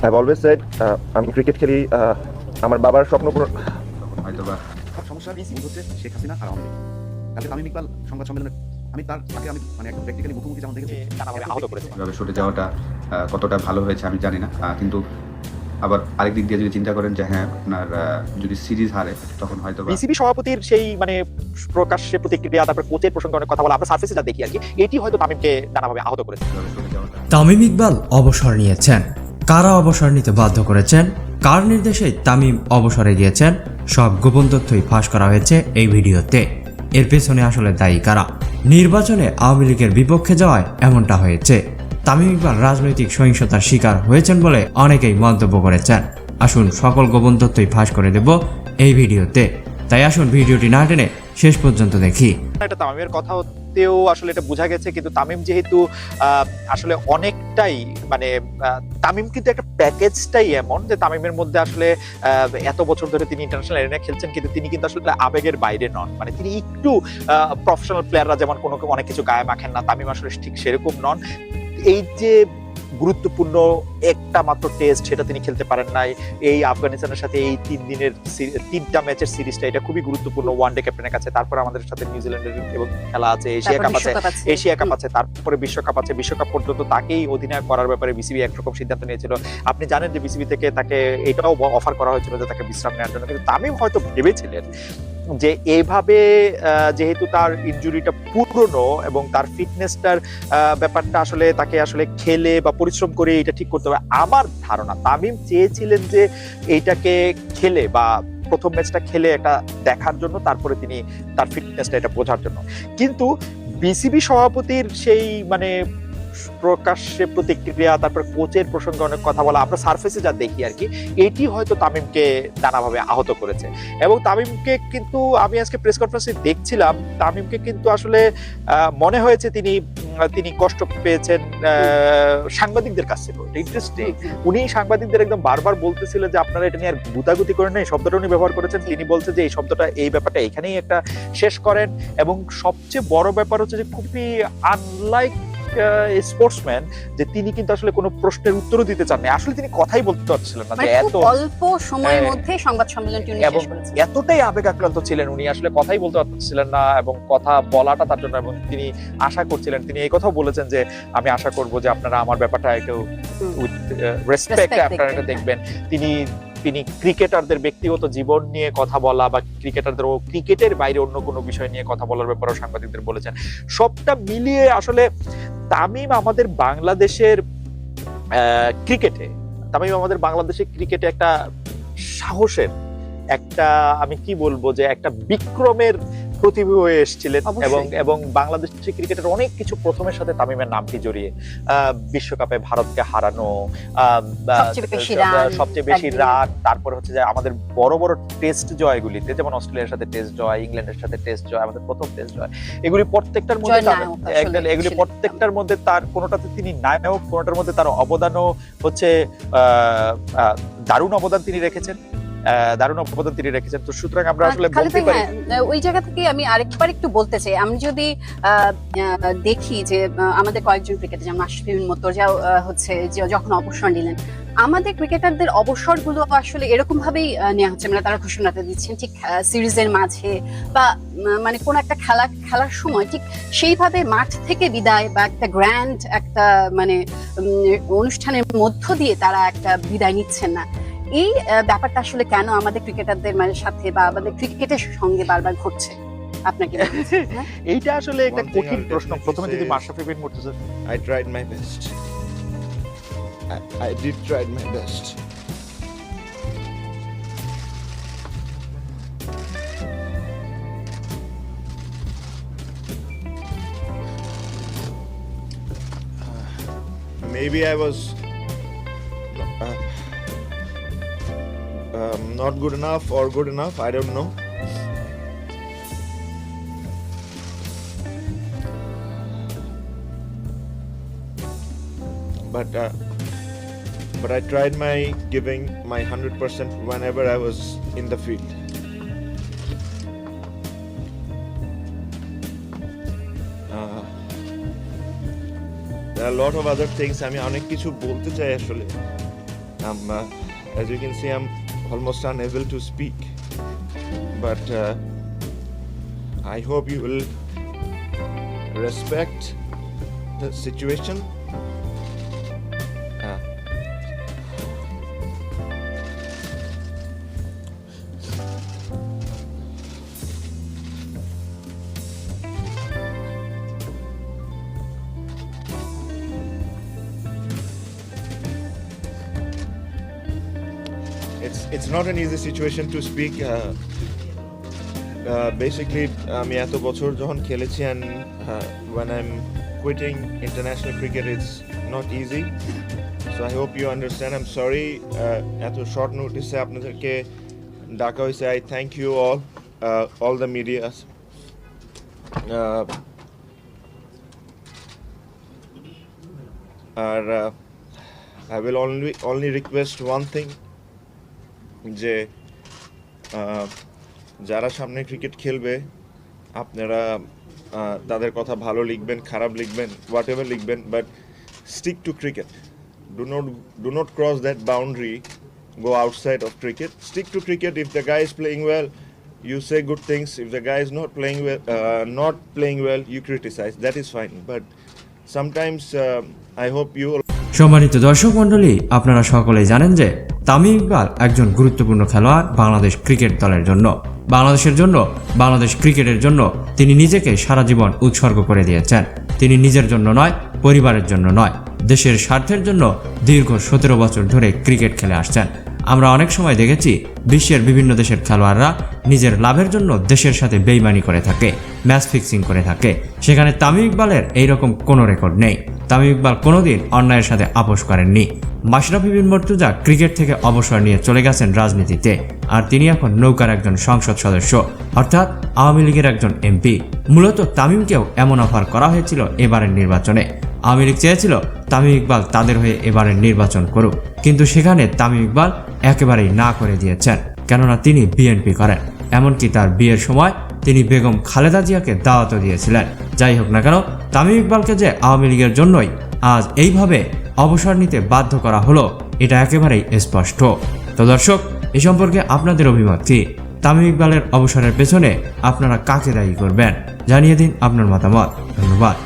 I've always said আমি cricket খেলি আমার বাবার স্বপ্ন পূরণ হয়তোবা সমস্যার মূল হচ্ছে শেখ হাসিনা আর আওয়ামী লীগ। কালকে তামিম ইকবাল সংবাদ সম্মেলনে তাকে আমি মানে একদম প্র্যাকটিক্যালি মুখোমুখি যেমন দেখেছি নানাভাবে আহত করেছে। এভাবে সরে যাওয়াটা কতটা ভালো হয়েছে আমি জানি না, কিন্তু আবার আরেক দিক দিয়ে যদি চিন্তা করেন যে হ্যাঁ আপনার যদি সিরিজ হারে তখন হয়তো বিসিবি সভাপতির সেই মানে প্রকাশ্যে প্রতিক্রিয়া, তারপর কোচের প্রসঙ্গে অনেক কথা বলা, আমরা সার্ফেসে যা দেখি আর কি, এটি হয়তো তামিমকে নানাভাবে আহত করেছে। সরে যাওয়াটা তামিম ইকবাল অবসর নিয়েছেন, কারা অবসর নিতে বাধ্য করেছেন, কার নির্দেশে তামিম অবসরে গিয়েছেন, সব গোপন তথ্যই ফাঁস করা হয়েছে এই ভিডিওতে। এর পেছনে আসলে দায়ী কারা? নির্বাচনে আওয়ামী লীগের বিপক্ষে যাওয়ায় এমনটা হয়েছে। তামিম ইকবাল রাজনৈতিক সহিংসতার শিকার হয়েছেন বলে অনেকেই মন্তব্য করেছেন। আসুন সকল গোপন তথ্যই ফাঁস করে দেব এই ভিডিওতে, তাই আসুন ভিডিওটি না টেনে শেষ পর্যন্ত দেখি। এটা তামিমের কথাতেও আসলে এটা বোঝা গেছে, কিন্তু তামিম যেহেতু আসলে অনেকটাই মানে তামিম কিন্তু একটা প্যাকেজটাই এমন যে তামিমের মধ্যে আসলে এত বছর ধরে তিনি ইন্টারন্যাশনাল এরিনায় খেলছেন, কিন্তু তিনি কিন্তু আসলে আবেগের বাইরে নন। মানে তিনি একটু প্রফেশনাল প্লেয়াররা যেমন কোনো অনেক কিছু গায়ে মাখেন না, তামিম আসলে ঠিক সেরকম নন। এই যে গুরুত্বপূর্ণ একটা মাত্র টেস্ট সেটা তিনি খেলতে পারেন নাই, এই আফগানিস্তানের সাথে এই 3 দিনের 3টা ম্যাচের সিরিজটা এটা খুবই গুরুত্বপূর্ণ ওয়ানডে ক্যাপ্টেনের কাছে। তারপর আমাদের সাথে নিউজিল্যান্ডের এবং খেলা আছে, এশিয়া কাপ আছে, তারপরে বিশ্বকাপ আছে। বিশ্বকাপ পর্যন্ত তাকেই অধিনায়ক করার ব্যাপারে বিসিবি একরকম সিদ্ধান্ত নিয়েছিল। আপনি জানেন যে বিসিবি থেকে তাকে এটাও অফার করা হয়েছিল যে তাকে বিশ্রাম নেওয়ার জন্য, কিন্তু তামিম হয়তো ভেবেছিলেন যে এইভাবে যেহেতু তার ইনজুরিটা পুরনো এবং তার ফিটনেসটার ব্যাপারটা আসলে তাকে আসলে খেলে বা পরিশ্রম করে এটা ঠিক করতে হবে। আমার ধারণা তামিম চেয়েছিলেন যে এইটাকে খেলে বা প্রথম ম্যাচটা খেলে এটা দেখার জন্য, তারপরে তিনি তার ফিটনেসটা এটা বোঝার জন্য। কিন্তু বিসিবি সভাপতির সেই মানে প্রকাশ্যে প্রতিক্রিয়া, তারপর কোচের প্রসঙ্গে অনেক কথা বলা, আমরা সার্ফেসে যা দেখি আর কি, এটি হয়তো তামিমকে নানাভাবে আহত করেছে। এবং তামিমকে কিন্তু আমি আজকে প্রেস কনফারেন্সে দেখছিলাম, তামিমকে কিন্তু আসলে মনে হয়েছে তিনি কষ্ট পেয়েছেন সাংবাদিকদের কাছ থেকে। ইন্টারেস্টিং, উনি সাংবাদিকদের একদম বারবার বলতেছিলেন যে আপনারা এটা নিয়ে আর গুতাগুতি করেন না, এই শব্দটা উনি ব্যবহার করেছেন। তিনি বলছেন যে এই শব্দটা, এই ব্যাপারটা এখানেই একটা শেষ করেন। এবং সবচেয়ে বড় ব্যাপার হচ্ছে যে খুবই আনলাইক স্পোর্টসম্যান যে তিনি কিন্তু আসলে কোনো প্রশ্নের উত্তরও দিতে চান না, আসলে তিনি কথাই বলতে পারছিলেন না, যে এত অল্প সময়ের মধ্যে সংবাদ সম্মেলনটি উনি শেষ করেছেন। এতটাই আবেগাক্রান্ত ছিলেন উনি, আসলে কথাই বলতে পারছিলেন না এবং কথা বলাটা তার জন্য। এবং তিনি আশা করছিলেন, তিনি এই কথাও বলেছেন যে আমি আশা করব যে আপনারা আমার ব্যাপারটা একটু উইথ রেসপেক্ট আপনারা এটা দেখবেন। তিনি ক্রিকেটারদের ব্যক্তিগত জীবন নিয়ে কথা বলা বা ক্রিকেটারদের ও ক্রিকেটের বাইরে অন্য কোনো বিষয় নিয়ে কথা বলার ব্যাপারেও সাংবাদিকদের বলেছেন। সবটা মিলিয়ে আসলে তামিম আমাদের বাংলাদেশের ক্রিকেটে একটা সাহসের, একটা আমি কি বলবো যে একটা বিক্রমের প্রতিভা হয়ে এসেছিলেন। এবং বাংলাদেশের ক্রিকেটের অনেক কিছু প্রথমের সাথে তামিমের নামটি জড়িয়ে, বিশ্বকাপে ভারতকে হারানো, সবচেয়ে বেশি রান, তারপরে হচ্ছে যে আমাদের বড় বড় টেস্ট জয়গুলিতে, যেমন অস্ট্রেলিয়ার সাথে টেস্ট জয়, ইংল্যান্ডের সাথে টেস্ট জয়, আমাদের প্রথম টেস্ট জয়, এগুলি প্রত্যেকটার মধ্যে তার কোনোটাতে তিনি নায়ক, কোনোটার মধ্যে তার অবদানও হচ্ছে দারুণ অবদান তিনি রেখেছেন। তো সুতরাং আমরা আসলে বলতে পারি ওই জায়গা থেকে আমি আরেকবার একটু বলতে চাই, আমি যদি দেখি যে আমাদের কয়েকজন ক্রিকেটার যেমন আশরাফি বিন মুর্তজা যা হচ্ছে যে যখন অবসর নিলেন, আমাদের ক্রিকেটারদের অবসরগুলো আসলে এরকম ভাবেই নেওয়া হচ্ছে, মানে তারা ঘোষণাটা দিচ্ছেন ঠিক সিরিজের মাঝে বা মানে কোন একটা খেলার সময় ঠিক সেইভাবে মাঠ থেকে বিদায় বা একটা গ্র্যান্ড একটা মানে অনুষ্ঠানের মধ্য দিয়ে তারা একটা বিদায় নিচ্ছেন না। এই ব্যাপারটা আসলে কেন আমাদের ক্রিকেটারদের মানে সাথে বা আমাদের ক্রিকেটের সঙ্গে বারবার ঘটছে? আপনাকে এইটা আসলে একটা কঠিন প্রশ্ন। প্রথমে যদি আশরাফি বিন Murtaza, I tried my best. I did try my best. Maybe I was not good enough or good enough, I don't know. But I tried giving my 100% whenever I was in the field. There are a lot of other things আমি অনেক কিছু বলতে চাই আসলে, As you can see, I'm almost unable to speak. But I hope you will respect the situation. It's not an easy situation to speak. Basically, আমি এত বছর যখন খেলেছি and when I'm quitting international cricket, it's not easy. So I hope you understand. I'm sorry. এত short notice আপনাদেরকে ডাকা হয়েছে. I thank you all the media. R I will only request one thing. যে যারা সামনে cricket খেলবে আপনারা তাদের কথা ভালো লিখবেন, খারাপ লিখবেন, হোয়াট এভার লিখবেন, but stick to cricket. Do not cross that boundary, go outside of cricket. Stick to cricket. If the guy is playing well, you say good things. If the guy is not playing well, you criticize. That is fine. But sometimes I hope you. সম্মানিত দর্শক মণ্ডলী, আপনারা সকলেই জানেন যে তামিম ইকবাল একজন গুরুত্বপূর্ণ খেলোয়াড় বাংলাদেশ ক্রিকেট দলের জন্য। বাংলাদেশের জন্য, বাংলাদেশ ক্রিকেটের জন্য তিনি নিজেকে সারা জীবন উৎসর্গ করে দিয়েছেন। তিনি নিজের জন্য নয়, পরিবারের জন্য নয়, দেশের স্বার্থের জন্য দীর্ঘ 17 বছর ধরে ক্রিকেট খেলে আসছেন। আমরা অনেক সময় দেখেছি বিশ্বের বিভিন্ন দেশের খেলোয়াড়রা নিজের লাভের জন্য দেশের সাথে বেইমানি করে থাকে, ম্যাচ ফিক্সিং করে থাকে। সেখানে তামিম ইকবালের এইরকম কোনো রেকর্ড নেই। তামিম ইকবাল কোনোদিন অন্যায়ের সাথে আপোষ করেননি। মাশরাফি বিন মর্তুজা ক্রিকেট থেকে অবসর নিয়ে চলে গেছেন রাজনীতিতে, আর তিনি এখন নৌকার একজন সংসদ সদস্য, অর্থাৎ আওয়ামী লীগের একজন এমপি। মূলত তামিমকেও এমন অফার করা হয়েছিল এবারের নির্বাচনে। আওয়ামী লীগ চেয়েছিল তামিম ইকবাল তাদের হয়ে এবারের নির্বাচন করুক, কিন্তু সেখানে তামিম ইকবাল একেবারেই না করে দিয়েছেন, কেননা তিনি বিএনপি করেন। এমনকি তার বিয়ের সময় তিনি বেগম খালেদা জিয়াকে দাওয়াতও দিয়েছিলেন। যাই হোক না কেন, তামিম ইকবালকে যে আওয়ামী লীগের জন্যই আজ এইভাবে অবসর নিতে বাধ্য করা হলো, এটা একেবারেই স্পষ্ট। তো দর্শক, এ সম্পর্কে আপনাদের অভিমত কি? তামিম ইকবালের অবসরের পেছনে আপনারা কাকে দায়ী করবেন? জানিয়ে দিন আপনার মতামত। ধন্যবাদ।